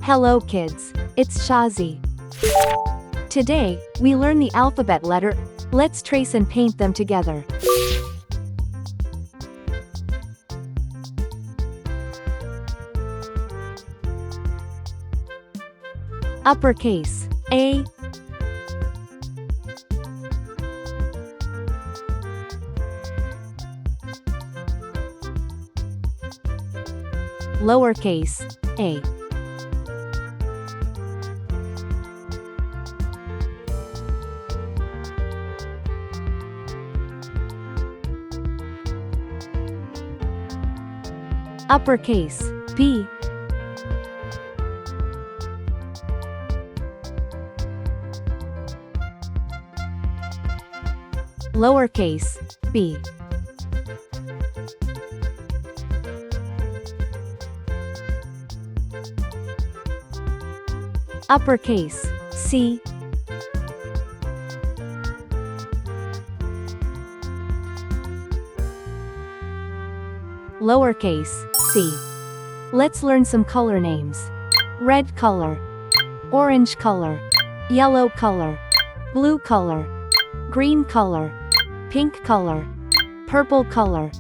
Hello kids, it's Shazi. Today, we learn the alphabet letter. Let's trace and paint them together. Uppercase A, lowercase a, uppercase B, lowercase b, uppercase C, lowercase c. Let's learn some color names. Red color, orange color, yellow color, blue color, green color, pink color, purple color,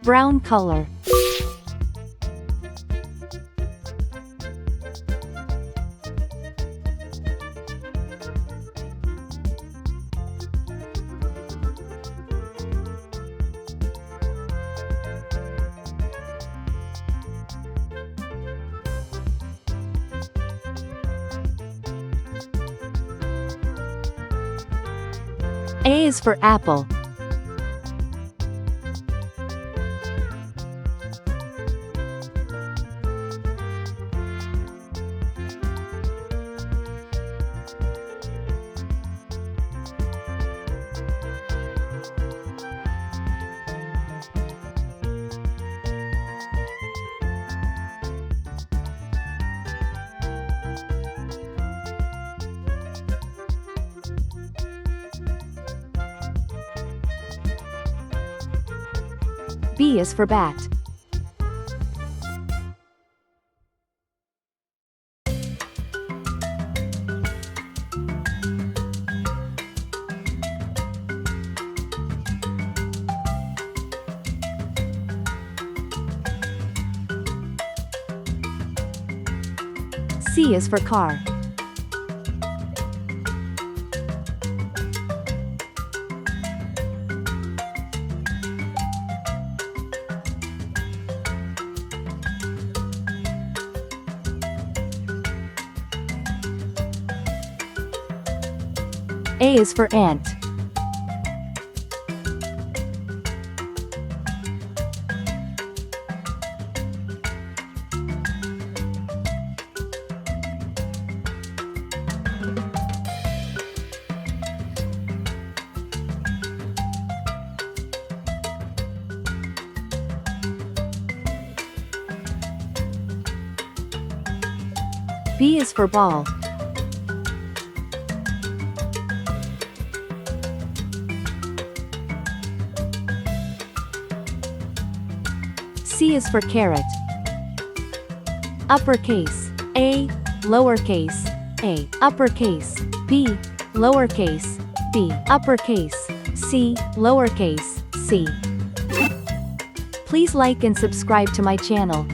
brown color. A is for apple. B is for bat. C is for car. A is for ant. B is for ball. C is for carrot. Uppercase A, lowercase a, uppercase B, lowercase b, uppercase C, lowercase c. Please like and subscribe to my channel.